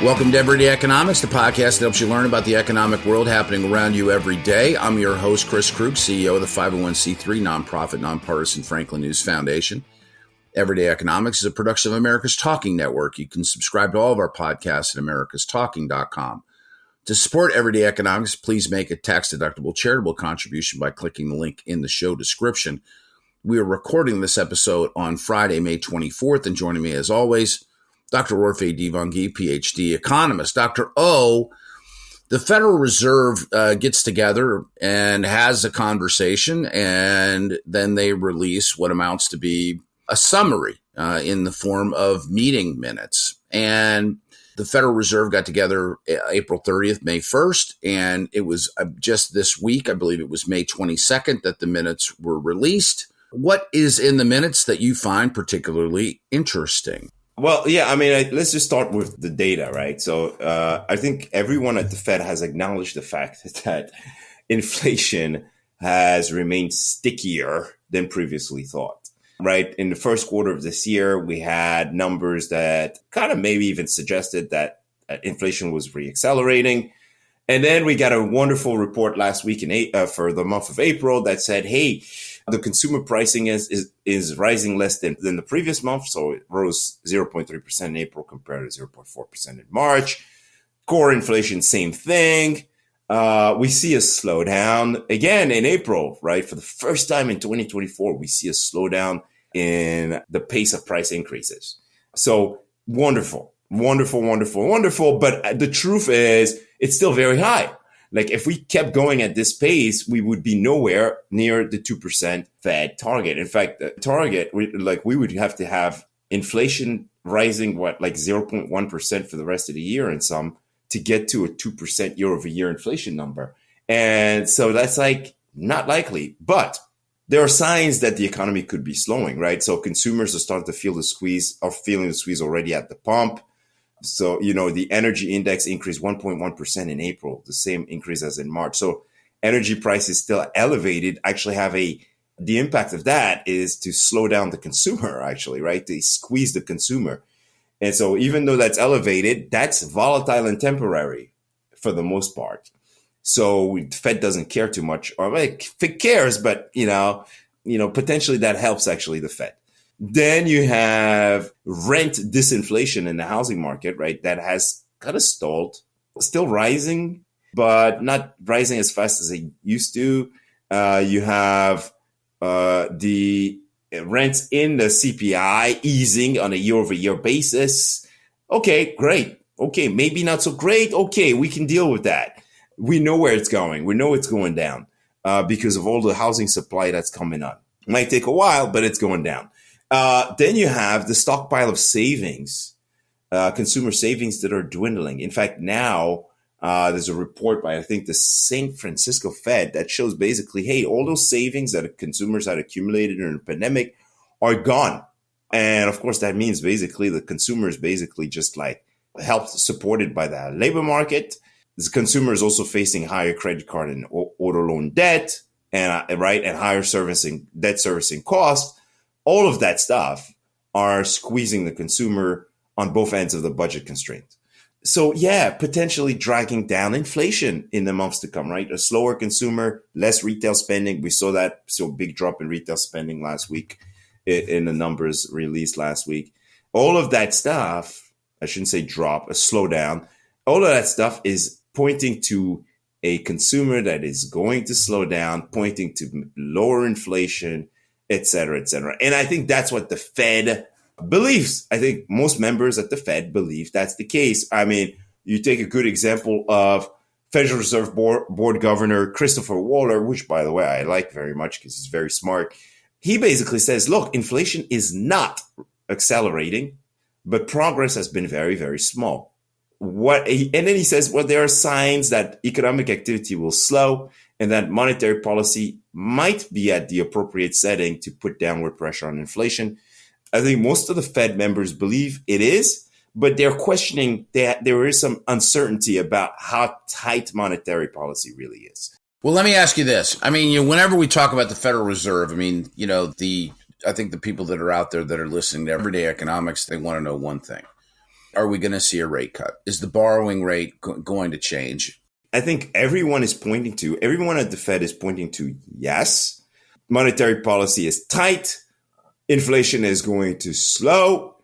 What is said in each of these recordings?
Welcome to Everyday Economics, the podcast that helps you learn about the economic world happening around you every day. I'm your host, Chris Krug, CEO of the 501c3 nonprofit, nonpartisan Franklin News Foundation. Everyday Economics is a production of America's Talking Network. You can subscribe to all of our podcasts at americastalking.com. To support Everyday Economics, please make a tax-deductible charitable contribution by clicking the link in the show description. We are recording this episode on Friday, May 24th, and joining me as always, Dr. Orphe Divounguy, PhD economist. Dr. O, the Federal Reserve gets together and has a conversation, and then they release what amounts to be a summary in the form of meeting minutes. And the Federal Reserve got together April 30th, May 1st, and it was just this week, I believe it was May 22nd, that the minutes were released. What is in the minutes that you find particularly interesting? Well, yeah, I mean, let's just start with the data, right? So I think everyone at the Fed has acknowledged the fact that inflation has remained stickier than previously thought, right? In the first quarter of this year, we had numbers that kind of maybe even suggested that inflation was reaccelerating. And then we got a wonderful report last week for the month of April that said, hey, the consumer pricing is rising less than the previous month. So it rose 0.3% in April compared to 0.4% in March. Core inflation, same thing. We see a slowdown again in April, right? For the first time in 2024, we see a slowdown in the pace of price increases. So wonderful. But the truth is it's still very high. Like if we kept going at this pace, we would be nowhere near the 2% Fed target. In fact, the target, we would have to have inflation rising, like 0.1% for the rest of the year and some to get to a 2% year over year inflation number. And so that's like not likely, but there are signs that the economy could be slowing, right? So consumers are starting to feel the squeeze, are feeling the squeeze already at the pump. So, the energy index increased 1.1% in April, the same increase as in March. So energy prices still elevated actually have the impact of that is to slow down the consumer, actually, right? They squeeze the consumer. And so even though that's elevated, that's volatile and temporary for the most part. So the Fed doesn't care too much, or like it cares, but, potentially that helps actually the Fed. Then you have rent disinflation in the housing market, right? That has kind of stalled, still rising, but not rising as fast as it used to. You have the rents in the CPI easing on a year over year basis. Okay, great. Okay, maybe not so great. Okay, we can deal with that. We know where it's going. We know it's going down because of all the housing supply that's coming on. It might take a while, but it's going down. Then you have the stockpile of savings, consumer savings that are dwindling. In fact, now there's a report by, I think, the San Francisco Fed that shows basically, hey, all those savings that consumers had accumulated during the pandemic are gone. And of course, that means basically the consumers basically just like helped supported by the labor market. The consumer is also facing higher credit card and auto loan debt and higher debt servicing costs. All of that stuff are squeezing the consumer on both ends of the budget constraint. So yeah, potentially dragging down inflation in the months to come, right? A slower consumer, less retail spending. We saw that big drop in retail spending last week in the numbers released last week. All of that stuff, I shouldn't say drop, a slowdown. All of that stuff is pointing to a consumer that is going to slow down, pointing to lower inflation, et cetera, et cetera. And I think that's what the Fed believes. I think most members at the Fed believe that's the case. I mean, you take a good example of Federal Reserve Board Governor Christopher Waller, which, by the way, I like very much because he's very smart. He basically says, look, inflation is not accelerating, but progress has been very, very small. And then he says, well, there are signs that economic activity will slow and that monetary policy might be at the appropriate setting to put downward pressure on inflation. I think most of the Fed members believe it is, but they're questioning that there is some uncertainty about how tight monetary policy really is. Well, let me ask you this. I mean, whenever we talk about the Federal Reserve, I mean, I think the people that are out there that are listening to Everyday Economics, they want to know one thing. are we going to see a rate cut? Is the borrowing rate going to change? I think everyone at the Fed is pointing to yes. Monetary policy is tight. Inflation is going to slow.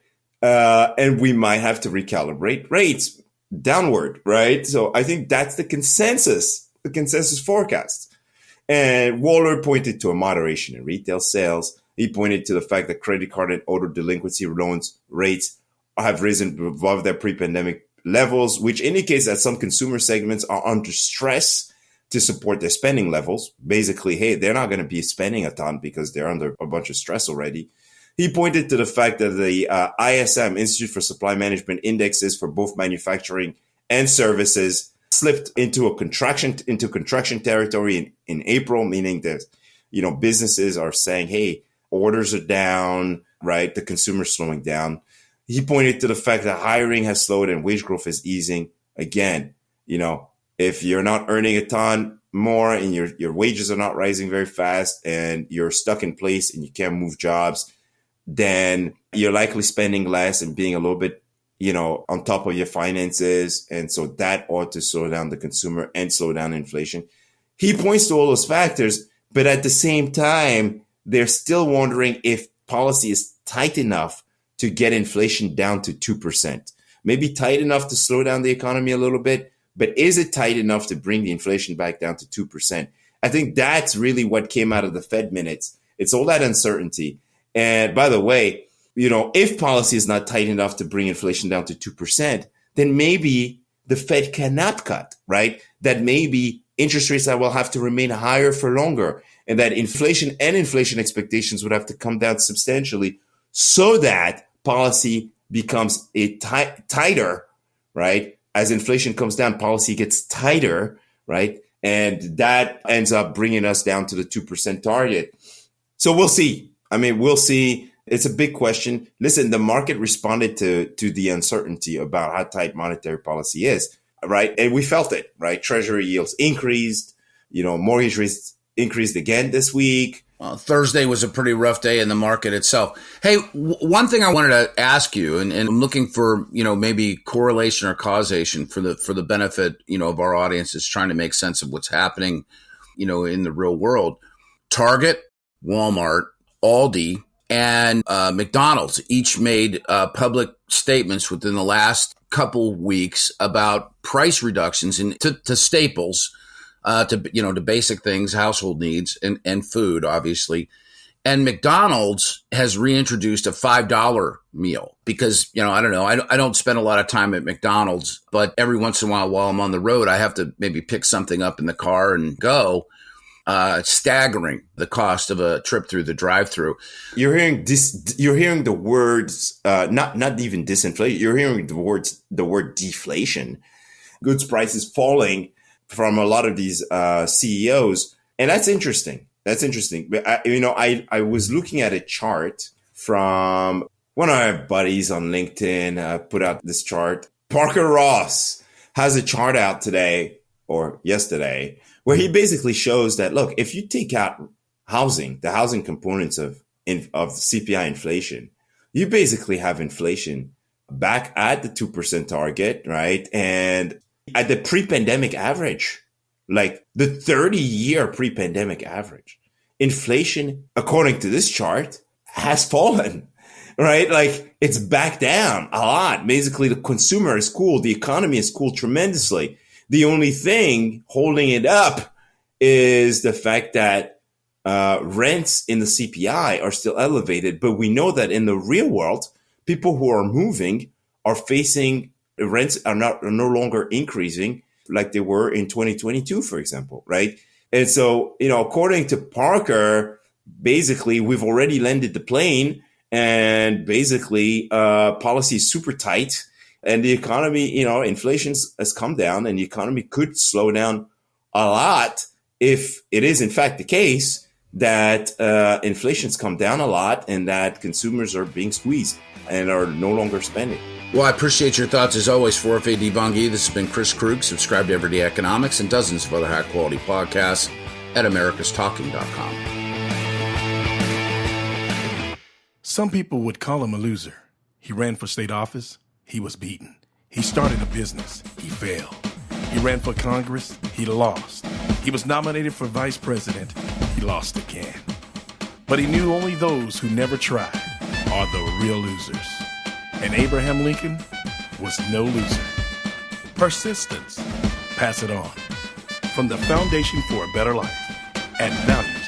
And we might have to recalibrate rates downward, right? So I think that's the consensus forecast. And Waller pointed to a moderation in retail sales. He pointed to the fact that credit card and auto delinquency loans rates have risen above their pre-pandemic levels, which indicates that some consumer segments are under stress to support their spending levels. Basically, hey, they're not going to be spending a ton because they're under a bunch of stress already. He pointed to the fact that the ISM, Institute for Supply Management indexes for both manufacturing and services slipped into contraction territory in April, meaning that, businesses are saying, hey, orders are down, right? The consumer's slowing down. He pointed to the fact that hiring has slowed and wage growth is easing. Again, if you're not earning a ton more and your wages are not rising very fast and you're stuck in place and you can't move jobs, then you're likely spending less and being a little bit, on top of your finances. And so that ought to slow down the consumer and slow down inflation. He points to all those factors, but at the same time, they're still wondering if policy is tight enough to get inflation down to 2%. Maybe tight enough to slow down the economy a little bit, but is it tight enough to bring the inflation back down to 2%? I think that's really what came out of the Fed minutes. It's all that uncertainty. And by the way, if policy is not tight enough to bring inflation down to 2%, then maybe the Fed cannot cut, right? That maybe interest rates will have to remain higher for longer, and that inflation and inflation expectations would have to come down substantially so that policy becomes tighter, right? As inflation comes down, policy gets tighter, right? And that ends up bringing us down to the 2% target. So we'll see. We'll see. It's a big question. Listen, the market responded to the uncertainty about how tight monetary policy is, right? And we felt it, right? Treasury yields increased, mortgage rates increased again this week. Well, Thursday was a pretty rough day in the market itself. Hey, one thing I wanted to ask you, and I'm looking for, maybe correlation or causation for the benefit, of our audience is trying to make sense of what's happening, in the real world. Target, Walmart, Aldi, and McDonald's each made public statements within the last couple weeks about price reductions to staples, to basic things, household needs, and food, obviously. And McDonald's has reintroduced a $5 meal because, I don't know, I don't spend a lot of time at McDonald's, but every once in a while I'm on the road, I have to maybe pick something up in the car and go. Staggering the cost of a trip through the drive-through. You're hearing the words, not even disinflation. You're hearing the word deflation. Goods prices falling from a lot of these CEOs, and that's interesting. But I was looking at a chart from one of our buddies on LinkedIn. Put out this chart. Parker Ross has a chart out today or yesterday, where he basically shows that, look, if you take out the housing components of CPI inflation, you basically have inflation back at the 2% target, right? And at the pre-pandemic average, like the 30-year pre-pandemic average, inflation, according to this chart, has fallen, right? Like it's back down a lot. Basically, the consumer is cooled. The economy is cooled tremendously. The only thing holding it up is the fact that rents in the CPI are still elevated. But we know that in the real world, people who are moving are facing rents are no longer increasing like they were in 2022, for example, right? And so, according to Parker, basically, we've already landed the plane and basically policy is super tight. And the economy, inflation has come down and the economy could slow down a lot if it is, in fact, the case that inflation's come down a lot and that consumers are being squeezed and are no longer spending. Well, I appreciate your thoughts as always. For Orphe Divounguy, this has been Chris Krug. Subscribe to Everyday Economics and dozens of other high-quality podcasts at americastalking.com. Some people would call him a loser. He ran for state office. he was beaten. He started a business. He failed. He ran for Congress. He lost. He was nominated for vice president. He lost again. But he knew only those who never tried are the real losers. And Abraham Lincoln was no loser. Persistence. Pass it on. From the Foundation for a Better Life at Value.